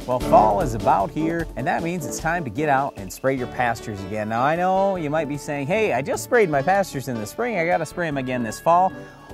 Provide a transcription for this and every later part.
Well, fall is about here, and that means it's time to get out and spray your pastures again. Now, I know you might be saying, hey, I just sprayed my pastures in the spring, I gotta spray them again this fall.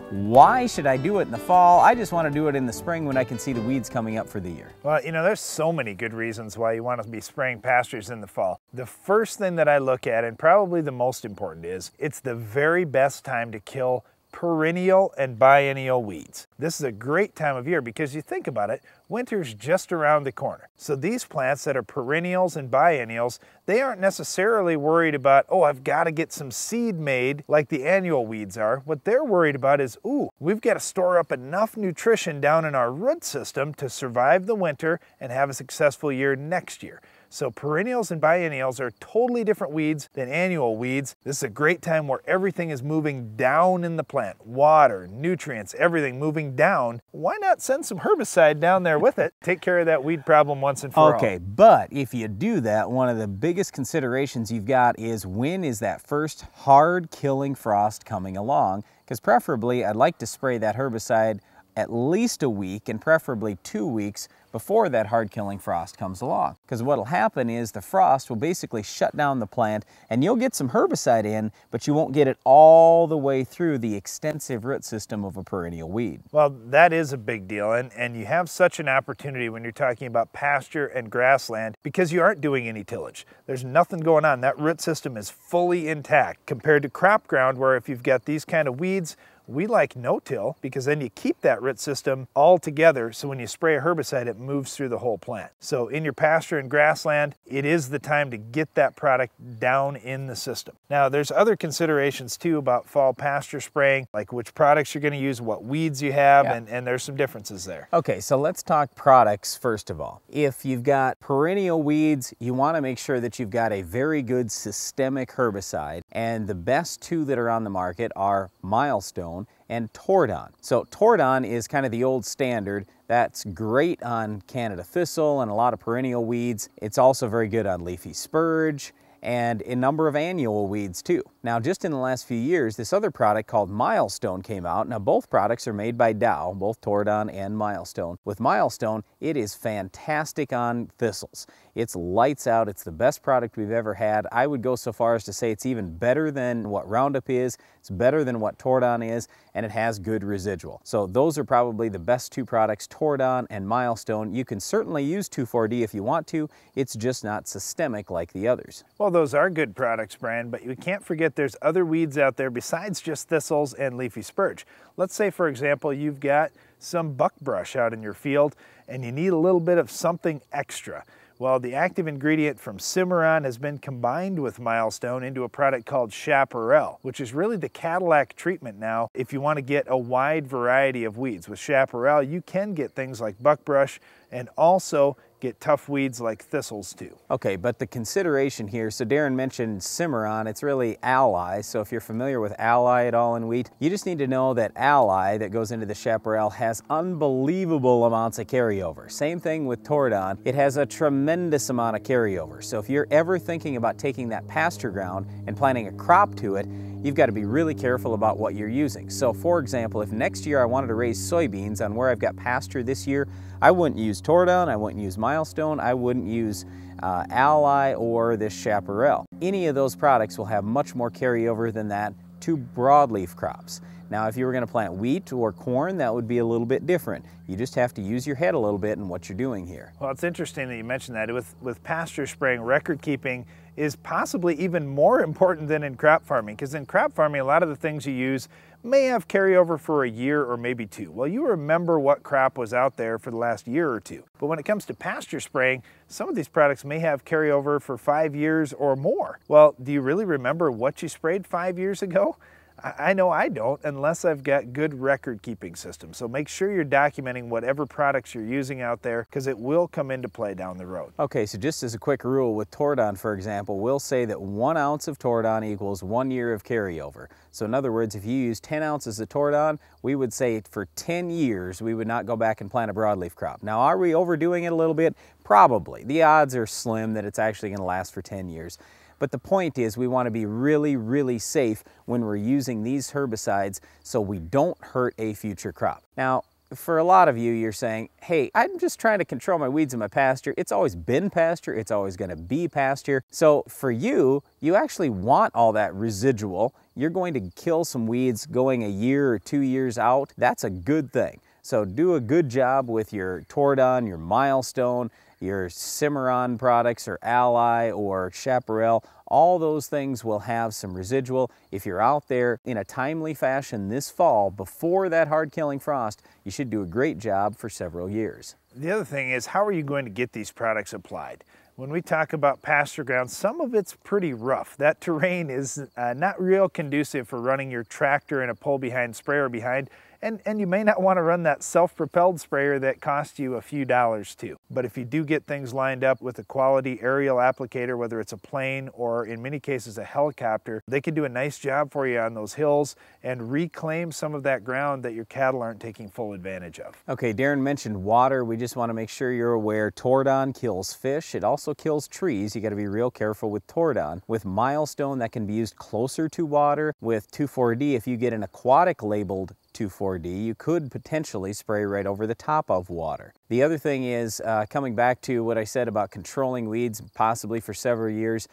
Why should I do it in the fall? I just want to do it in the spring when I can see the weeds coming up for the year. Well, you know, there's so many good reasons why you want to be spraying pastures in the fall. The first thing that I look at, and probably the most important, is it's the very best time to kill perennial and biennial weeds. This is a great time of year because you think about it, winter's just around the corner. So these plants that are perennials and biennials, they aren't necessarily worried about, oh, I've got to get some seed made like the annual weeds are. What they're worried about is, ooh, we've got to store up enough nutrition down in our root system to survive the winter and have a successful year next year. So perennials and biennials are totally different weeds than annual weeds. This is a great time where everything is moving down in the plant. Water, nutrients, everything moving down. Why not send some herbicide down there with it? Take care of that weed problem once and for all. Okay, but if you do that, one of the biggest considerations you've got is when is that first hard killing frost coming along? Because preferably I'd like to spray that herbicide at least a week and preferably 2 weeks before that hard killing frost comes along. Because what'll happen is the frost will basically shut down the plant and you'll get some herbicide in, but you won't get it all the way through the extensive root system of a perennial weed. Well, that is a big deal, and you have such an opportunity when you're talking about pasture and grassland because you aren't doing any tillage. There's nothing going on. That root system is fully intact compared to crop ground where if you've got these kind of weeds, we like no-till because then you keep that root system all together so when you spray a herbicide it moves through the whole plant. So in your pasture and grassland, it is the time to get that product down in the system. Now there's other considerations too about fall pasture spraying, like which products you're going to use, what weeds you have, and there's some differences there. Okay, so let's talk products first of all. If you've got perennial weeds, you want to make sure that you've got a very good systemic herbicide, and the best two that are on the market are Milestone and Tordon. So Tordon is kind of the old standard. That's great on Canada thistle and a lot of perennial weeds. It's also very good on leafy spurge and a number of annual weeds too. Now just in the last few years, this other product called Milestone came out. Now both products are made by Dow, both Tordon and Milestone. With Milestone, it is fantastic on thistles. It's lights out, it's the best product we've ever had. I would go so far as to say it's even better than what Roundup is, it's better than what Tordon is, and it has good residual. So those are probably the best two products, Tordon and Milestone. You can certainly use 2,4-D if you want to, it's just not systemic like the others. Well, those are good products, Brian, but you can't forget there's other weeds out there besides just thistles and leafy spurge. Let's say, for example, you've got some buckbrush out in your field and you need a little bit of something extra. Well, the active ingredient from Cimarron has been combined with Milestone into a product called Chaparral, which is really the Cadillac treatment now if you want to get a wide variety of weeds. With Chaparral, you can get things like buckbrush and also get tough weeds like thistles too. Okay, but the consideration here, so Darren mentioned Cimarron, it's really Ally, so if you're familiar with Ally at all in wheat, you just need to know that Ally that goes into the Chaparral has unbelievable amounts of carryover. Same thing with Tordon, it has a tremendous amount of carryover. So if you're ever thinking about taking that pasture ground and planting a crop to it, you've got to be really careful about what you're using. So for example, if next year I wanted to raise soybeans on where I've got pasture this year, I wouldn't use Tordon, I wouldn't use Milestone, I wouldn't use Ally or this Chaparral. Any of those products will have much more carryover than that to broadleaf crops. Now if you were going to plant wheat or corn, that would be a little bit different. You just have to use your head a little bit in what you're doing here. Well, it's interesting that you mentioned that. With pasture spraying, record keeping is possibly even more important than in crop farming, because in crop farming a lot of the things you use may have carryover for a year or maybe two. Well, you remember what crop was out there for the last year or two. But when it comes to pasture spraying, some of these products may have carryover for 5 years or more. Well, do you really remember what you sprayed 5 years ago? I know I don't unless I've got good record-keeping systems. So make sure you're documenting whatever products you're using out there because it will come into play down the road. Okay, so just as a quick rule with Tordon, for example, we'll say that 1 ounce of Tordon equals 1 year of carryover. So in other words, if you use 10 ounces of Tordon, we would say for 10 years we would not go back and plant a broadleaf crop. Now, are we overdoing it a little bit? Probably. The odds are slim that it's actually going to last for 10 years. But the point is we want to be really, really safe when we're using these herbicides so we don't hurt a future crop. Now, for a lot of you, you're saying, hey, I'm just trying to control my weeds in my pasture. It's always been pasture. It's always going to be pasture. So for you, you actually want all that residual. You're going to kill some weeds going a year or 2 years out. That's a good thing. So do a good job with your Tordon, your Milestone, your Cimarron products, or Ally, or Chaparral. All those things will have some residual. If you're out there in a timely fashion this fall, before that hard-killing frost, you should do a great job for several years. The other thing is, how are you going to get these products applied? When we talk about pasture ground, some of it's pretty rough. That terrain is not real conducive for running your tractor and a pull-behind sprayer behind, and you may not want to run that self-propelled sprayer that costs you a few dollars too. But if you do get things lined up with a quality aerial applicator, whether it's a plane or in many cases a helicopter, they can do a nice job for you on those hills and reclaim some of that ground that your cattle aren't taking full advantage of. Okay, Darren mentioned water. We just want to make sure you're aware Tordon kills fish. It also kills trees. You got to be real careful with Tordon. With Milestone, that can be used closer to water. With 2,4-D, if you get an aquatic labeled 2,4-D, you could potentially spray right over the top of water. The other thing is, coming back to what I said about controlling weeds possibly for several years,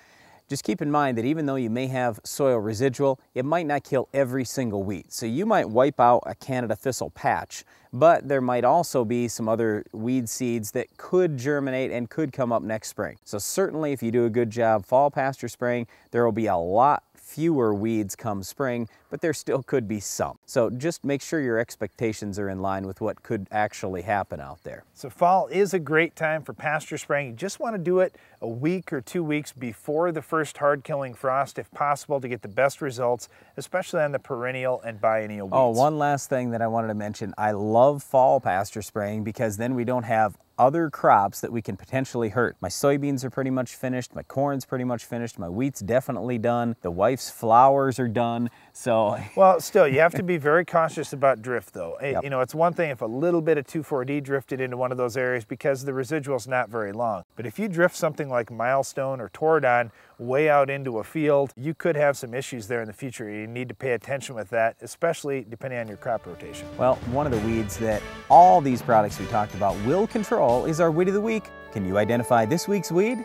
just keep in mind that even though you may have soil residual, it might not kill every single weed. So you might wipe out a Canada thistle patch, but there might also be some other weed seeds that could germinate and could come up next spring. So certainly if you do a good job fall pasture spraying, there will be a lot fewer weeds come spring, but there still could be some. So just make sure your expectations are in line with what could actually happen out there. So fall is a great time for pasture spraying. You just want to do it a week or 2 weeks before the first hard-killing frost, if possible, to get the best results, especially on the perennial and biennial weeds. Oh, one last thing that I wanted to mention. I love fall pasture spraying because then we don't have other crops that we can potentially hurt. My soybeans are pretty much finished, my corn's pretty much finished, my wheat's definitely done, the wife's flowers are done, so... Well, still, you have to be very cautious about drift though. Yep. You know, it's one thing if a little bit of 2,4-D drifted into one of those areas because the residual's not very long. But if you drift something like Milestone or Tordon way out into a field, you could have some issues there in the future. You need to pay attention with that, especially depending on your crop rotation. Well, one of the weeds that all these products we talked about will control is our Weed of the Week. Can you identify this week's weed?